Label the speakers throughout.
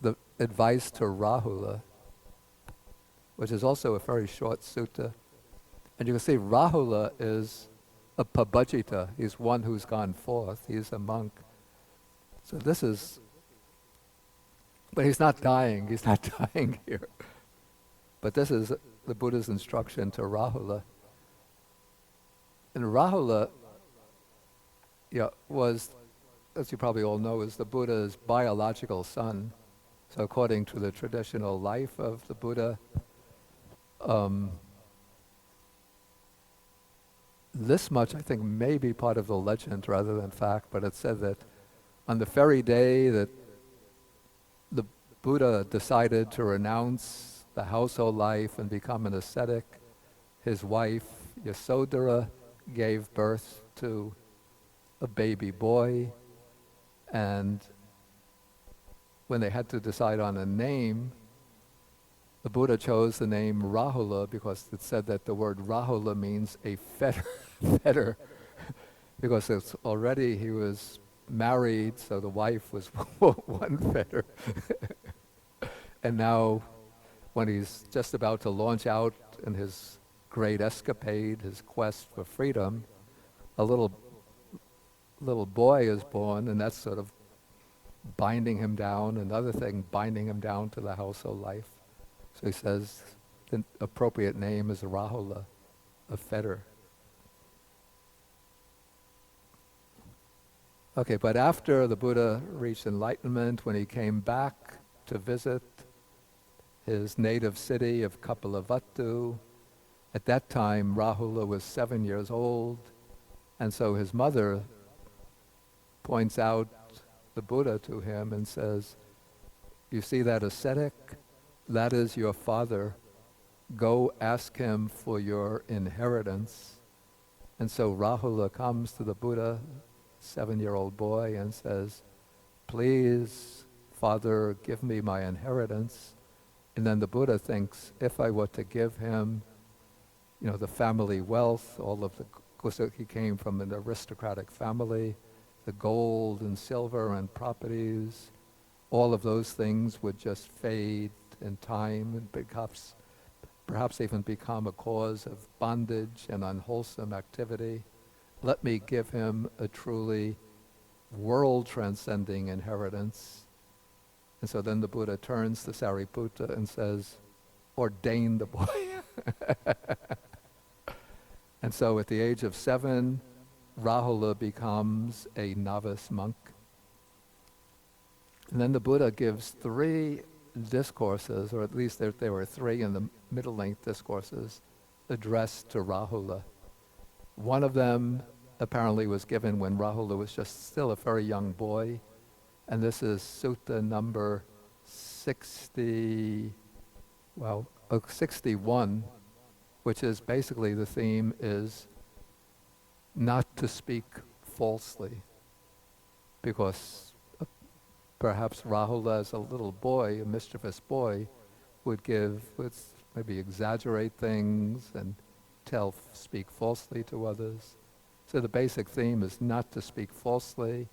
Speaker 1: the advice to Rāhula, which is also a very short sutta. And you can see Rāhula is a pabajita. He's one who's gone forth. He's a monk. So this is, but he's not dying. He's not dying here. But this is the Buddha's instruction to Rāhula. And Rāhula was, as you probably all know, is the Buddha's biological son. So according to the traditional life of the Buddha, this much I think may be part of the legend rather than fact, but it said that on the very day that the Buddha decided to renounce the household life and become an ascetic, his wife Yasodhara gave birth to a baby boy, and when they had to decide on a name, the Buddha chose the name Rāhula because it said that the word Rāhula means a fetter, because it's already he was married, so the wife was one fetter. And now, when he's just about to launch out in his great escapade, his quest for freedom, a little boy is born, and that's sort of binding him down, another thing binding him down to the household life. So he says the appropriate name is Rāhula, a fetter. Okay, but after the Buddha reached enlightenment, when he came back to visit his native city of Kapilavatthu, at that time Rāhula was 7 years old, and so his mother points out the Buddha to him and says, "You see that ascetic? That is your father. Go ask him for your inheritance." And so Rāhula comes to the Buddha, 7-year-old boy, and says, "Please, Father, give me my inheritance." And then the Buddha thinks, if I were to give him, the family wealth, because he came from an aristocratic family, the gold and silver and properties, all of those things would just fade in time and perhaps even become a cause of bondage and unwholesome activity. Let me give him a truly world-transcending inheritance. And so then the Buddha turns to Sariputta and says, "Ordain the boy." And so at the age of 7, Rāhula becomes a novice monk. And then the Buddha gives 3 discourses, or at least there were 3 in the middle-length discourses, addressed to Rāhula. One of them apparently was given when Rāhula was just still a very young boy, and this is Sutta number 61, which is basically the theme is not to speak falsely, because perhaps Rāhula as a little boy, a mischievous boy, would maybe exaggerate things and speak falsely to others. So the basic theme is not to speak falsely,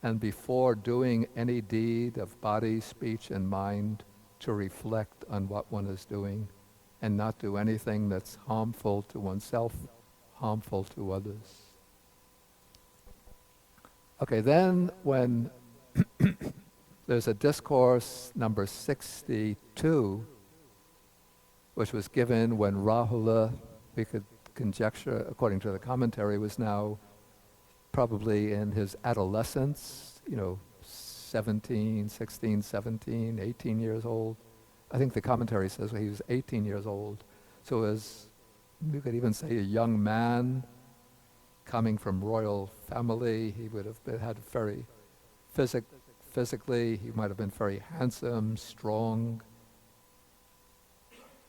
Speaker 1: and before doing any deed of body, speech, and mind, to reflect on what one is doing and not do anything that's harmful to oneself, harmful to others. Okay, then when there's a discourse number 62, which was given when Rāhula, we could conjecture, according to the commentary, was now probably in his adolescence, 16, 17, 18 years old. I think the commentary says he was 18 years old. So as we could even say a young man coming from royal family, he would have had very physically, he might have been very handsome, strong.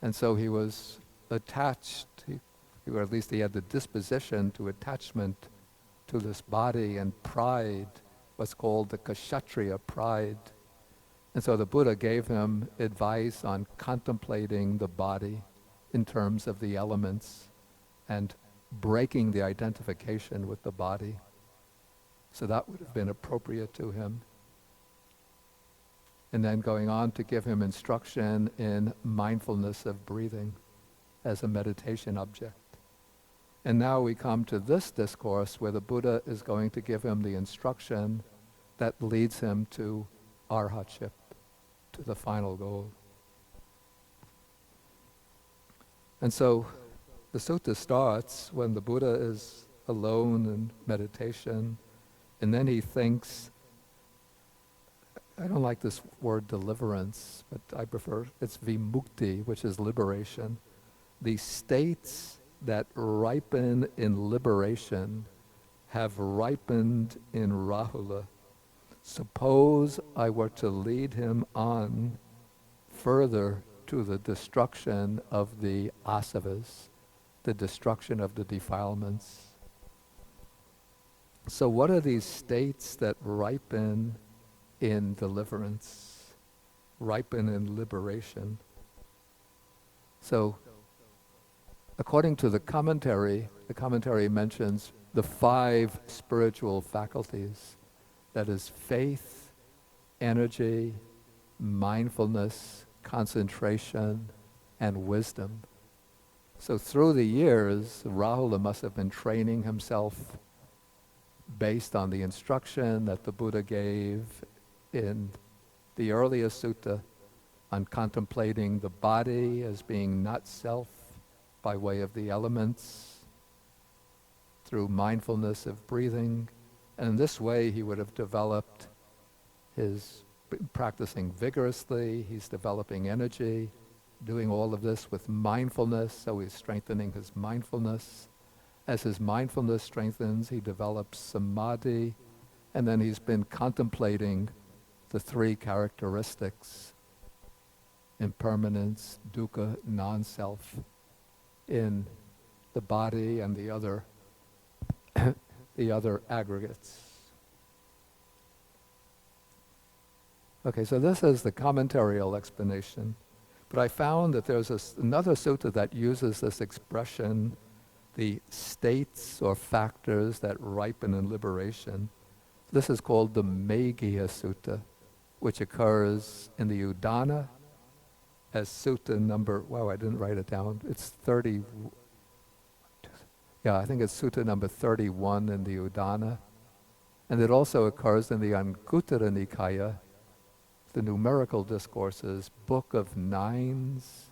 Speaker 1: And so he was attached, or at least he had the disposition to attachment to this body and pride, what's called the kshatriya pride. And so the Buddha gave him advice on contemplating the body in terms of the elements and breaking the identification with the body. So that would have been appropriate to him. and then going on to give him instruction in mindfulness of breathing as a meditation object. And now we come to this discourse where the Buddha is going to give him the instruction that leads him to arahantship, to the final goal. And so the sutta starts when the Buddha is alone in meditation, and then he thinks, I don't like this word deliverance, but I prefer, it's vimukti, which is liberation. The states that ripen in liberation have ripened in Rāhula. Suppose I were to lead him on further to the destruction of the asavas, the destruction of the defilements. So what are these states that ripen in deliverance, ripen in liberation? So according to the commentary mentions the 5 spiritual faculties. That is faith, energy, mindfulness, concentration, and wisdom. So through the years, Rāhula must have been training himself based on the instruction that the Buddha gave in the earliest sutta on contemplating the body as being not self by way of the elements, through mindfulness of breathing. And in this way, he would have developed his practicing vigorously. He's developing energy, doing all of this with mindfulness, so he's strengthening his mindfulness. As his mindfulness strengthens, he develops samadhi, and then he's been contemplating the 3 characteristics: impermanence, dukkha, non-self, in the body and the other the other aggregates. Okay, so this is the commentarial explanation. But I found that there's another sutta that uses this expression, the states or factors that ripen in liberation. This is called the Meghiya Sutta, which occurs in the Udana as sutta number, wow, I didn't write it down. It's 30, yeah, I think it's sutta number 31 in the Udana. And it also occurs in the Anguttara Nikaya, the numerical discourses, Book of Nines.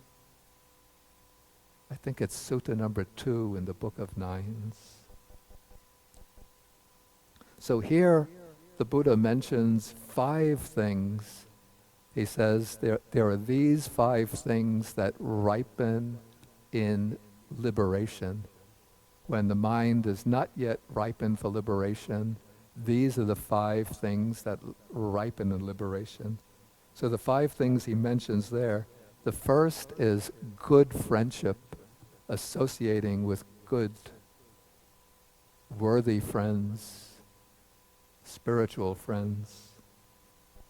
Speaker 1: I think it's sutta number 2 in the Book of Nines. So here the Buddha mentions 5 things. He says there are these 5 things that ripen in liberation. When the mind is not yet ripened for liberation, these are the 5 things that ripen in liberation. So the 5 things he mentions there, the first is good friendship, associating with good, worthy friends, spiritual friends.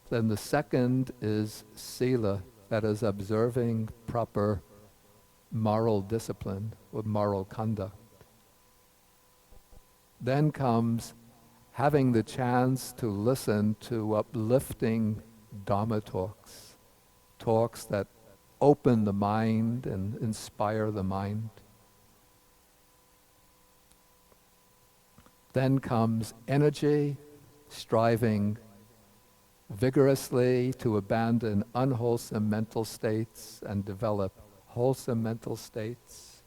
Speaker 1: Then the second is sila, that is observing proper moral discipline or moral conduct. Then comes having the chance to listen to uplifting Dhamma talks, talks that open the mind and inspire the mind. Then comes energy, striving vigorously to abandon unwholesome mental states and develop wholesome mental states.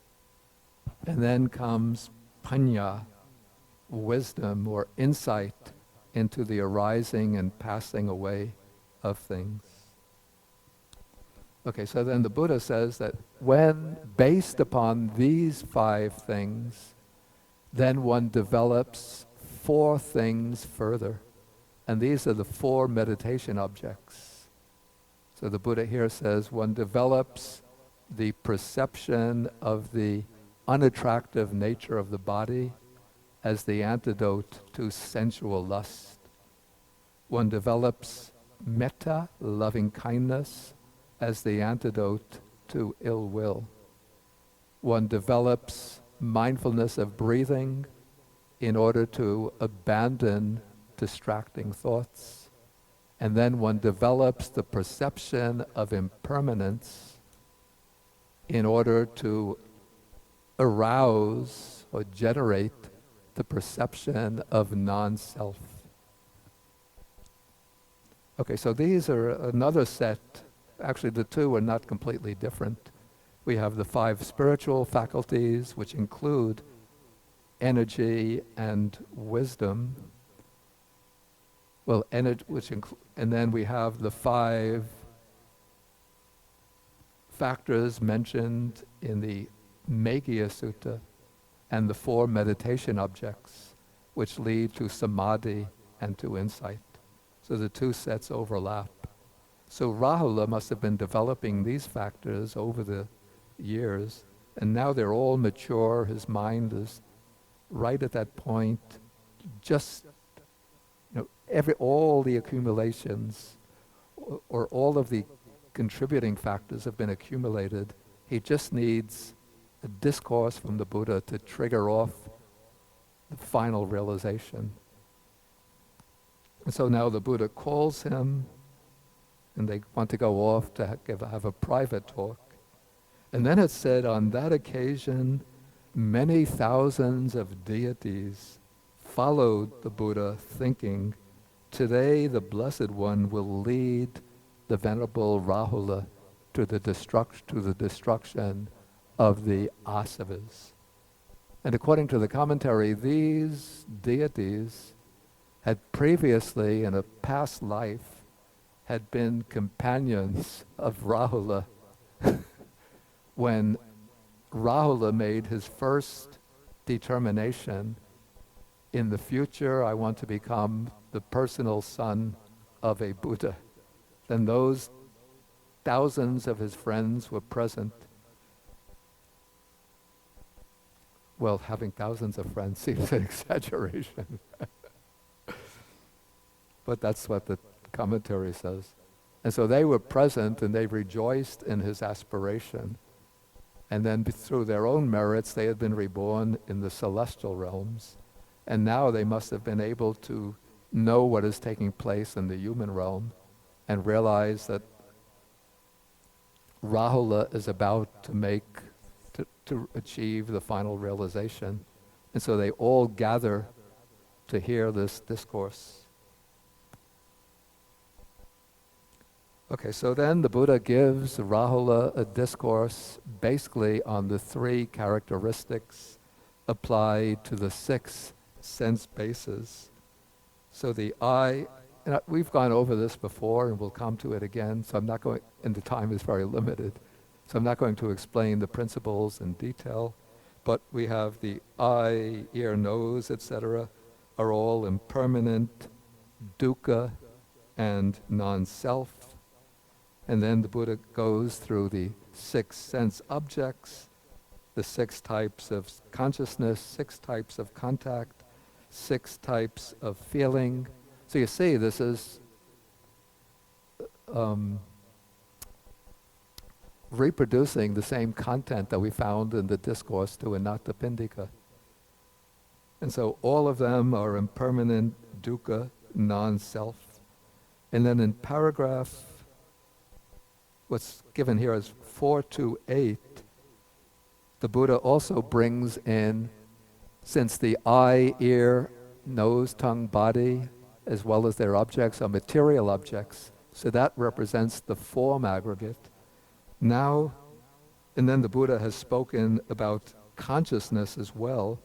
Speaker 1: And then comes panya, wisdom or insight into the arising and passing away of things. Okay, so then the Buddha says that when based upon these 5 things, then one develops 4 things further. And these are the 4 meditation objects. So the Buddha here says one develops the perception of the unattractive nature of the body as the antidote to sensual lust. One develops metta, loving kindness, as the antidote to ill will. One develops mindfulness of breathing in order to abandon distracting thoughts. and then one develops the perception of impermanence in order to arouse or generate the perception of non-self. Okay, so these are another set. Actually, the two are not completely different. We have the 5 spiritual faculties, which include energy and wisdom. Well, and then we have the 5 factors mentioned in the Meghiya Sutta and the 4 meditation objects, which lead to samadhi and to insight. So the 2 sets overlap. So Rāhula must have been developing these factors over the years, and now they're all mature. His mind is right at that point. Just, all the accumulations or all of the contributing factors have been accumulated. He just needs a discourse from the Buddha to trigger off the final realization. And so now the Buddha calls him, and they want to go off to have a private talk. And then it said, on that occasion, many thousands of deities followed the Buddha, thinking, today the Blessed One will lead the Venerable Rāhula to the destruction of the asavas. And according to the commentary, these deities had previously, in a past life, had been companions of Rāhula when Rāhula made his first determination, in the future I want to become the personal son of a Buddha. Then those thousands of his friends were present. Well, having thousands of friends seems an exaggeration. But that's what the commentary says. And so they were present and they rejoiced in his aspiration. And then through their own merits, they had been reborn in the celestial realms. And now they must have been able to know what is taking place in the human realm and realize that Rāhula is about to achieve the final realization. And so they all gather to hear this discourse. Okay, so then the Buddha gives Rāhula a discourse basically on the 3 characteristics applied to the 6 sense bases. So the I, and we've gone over this before and we'll come to it again, so I'm not going, and the time is very limited, so I'm not going to explain the principles in detail, but we have the eye, ear, nose, etc., are all impermanent, dukkha, and non-self. And then the Buddha goes through the 6 sense objects, the 6 types of consciousness, 6 types of contact, 6 types of feeling. So you see, this is reproducing the same content that we found in the Discourse to Anathapindika. And so all of them are impermanent, dukkha, non-self. And then in paragraph, what's given here is 428, the Buddha also brings in, since the eye, ear, nose, tongue, body, as well as their objects are material objects, so that represents the form aggregate. Now, and then the Buddha has spoken about consciousness as well,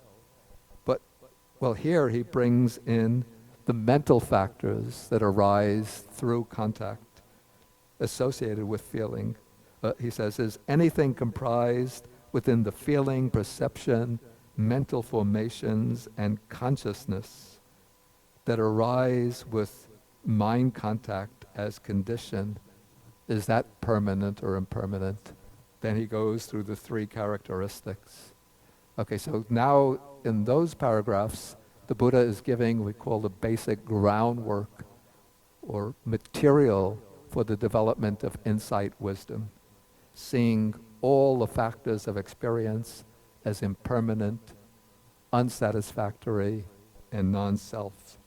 Speaker 1: but, well, here he brings in the mental factors that arise through contact associated with feeling. He says, is anything comprised within the feeling, perception, mental formations, and consciousness that arise with mind contact as condition, is that permanent or impermanent? Then he goes through the 3 characteristics. Okay, so now in those paragraphs, the Buddha is giving, we call the basic groundwork or material for the development of insight wisdom, seeing all the factors of experience as impermanent, unsatisfactory, and non-self.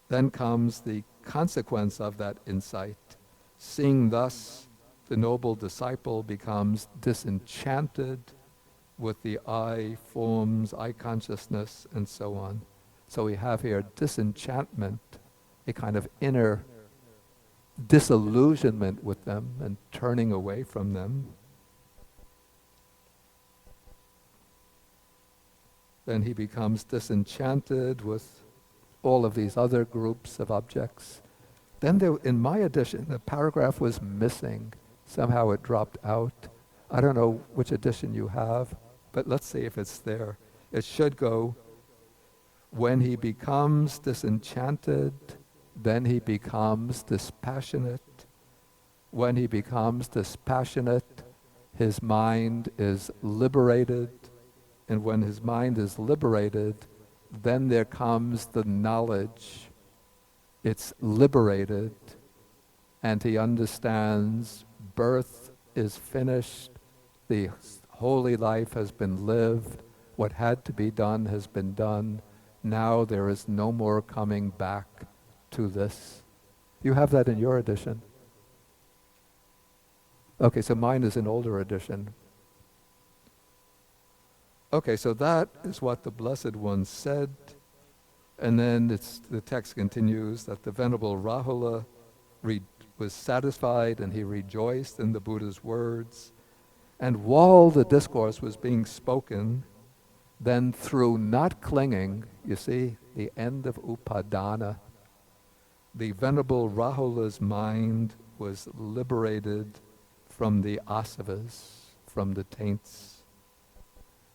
Speaker 1: Then comes the consequence of that insight. Seeing thus, the noble disciple becomes disenchanted with the I forms, I consciousness, and so on. So we have here disenchantment, a kind of inner disillusionment with them and turning away from them. Then he becomes disenchanted with all of these other groups of objects. Then there, in my edition, the paragraph was missing. Somehow it dropped out. I don't know which edition you have, but let's see if it's there. It should go, when he becomes disenchanted, then he becomes dispassionate. When he becomes dispassionate, his mind is liberated. And when his mind is liberated, then there comes the knowledge. It's liberated, and he understands birth is finished, the holy life has been lived, what had to be done has been done, now there is no more coming back to this. You have that in your edition? Okay, so mine is an older edition. Okay, so that is what the Blessed One said, and then the text continues that the Venerable Rāhula was satisfied and he rejoiced in the Buddha's words. And while the discourse was being spoken, then through not clinging, you see, the end of upadana, the Venerable Rāhula's mind was liberated from the asavas, from the taints.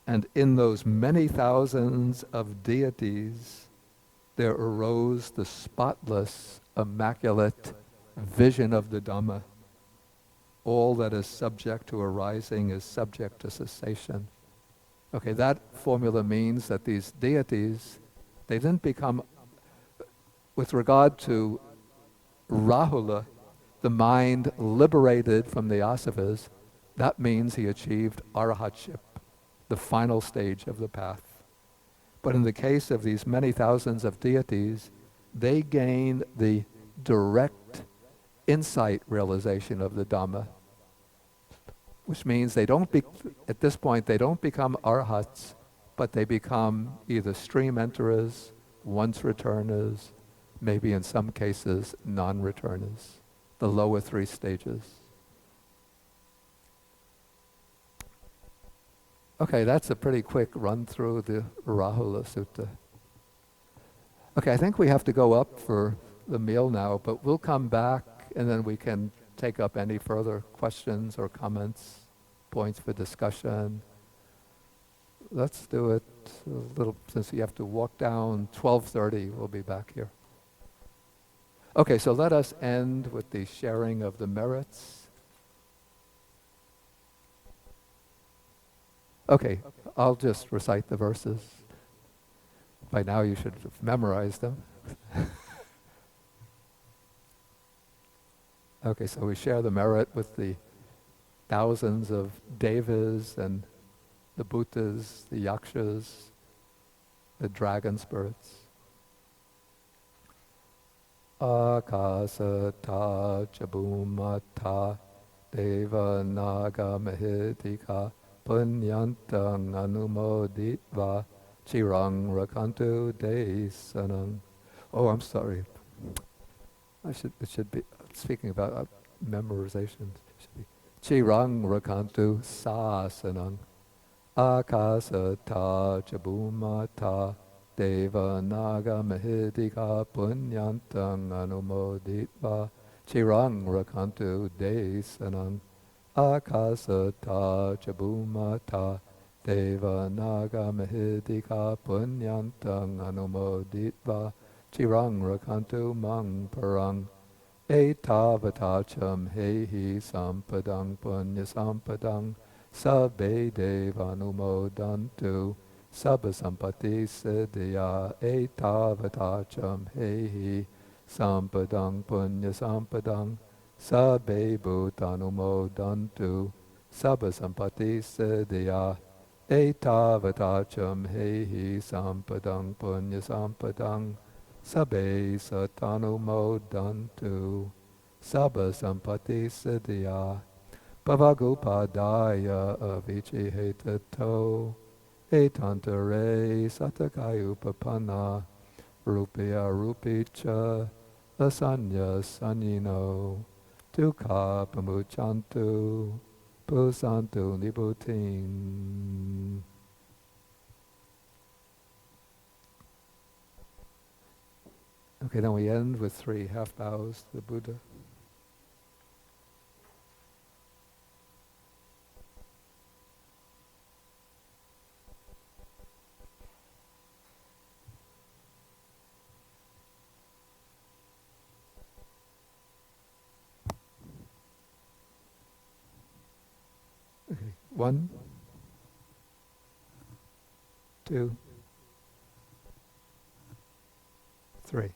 Speaker 1: And in those many thousands of deities, there arose the spotless, immaculate vision of the Dhamma. All that is subject to arising is subject to cessation. Okay, that formula means that these deities, they didn't become, with regard to Rāhula, the mind liberated from the asavas, that means he achieved arahantship, the final stage of the path. But in the case of these many thousands of deities, they gain the direct insight realization of the Dhamma, which means they don't at this point, they don't become arahats, but they become either stream enterers, once returners, maybe in some cases non-returners, the lower three stages. Okay, that's a pretty quick run through the Rāhula Sutta. Okay, I think we have to go up for the meal now, but we'll come back and then we can take up any further questions or comments, points for discussion. Let's do it a little, since you have to walk down, 12:30, we'll be back here. Okay, so let us end with the sharing of the merits. Okay, I'll just recite the verses. By now you should have memorized them. Okay, so we share the merit with the thousands of devas and the bhutas, the yakshas, the dragon spirits. Akasata chabumata deva naga mahitika punyantang anumoditva chirang rakantu desanang. Oh, I'm sorry. It should be, speaking about memorization, it should be chirang rakantu sasanang. Akasata chabumata deva naga mahidika punyantang anumoditva chirang rakantu desanang. Akasata chabumata deva naga mahidika punyantang anumoditva chirang rakantu mang parang etavatacham hehi sampadang punya sampadang sabbe devanumodantu sabba sampati siddhya etavatacham hehi sampadang punya sampadang sabbe bhutanumodantu sabba sampati siddhya etavatacham hehi sampadang punya sampadang Sabbe satanu modantu. Sabba sampati siddhya. Bhavagupadaya avici hetato. Etantare satakayupapanna. Rupya rupicha. Asanya sanyino. Dukkha pamuchantu. Pusantu nibutin. Okay, then we end with 3 half bows to the Buddha. Okay, 1, 2, 3.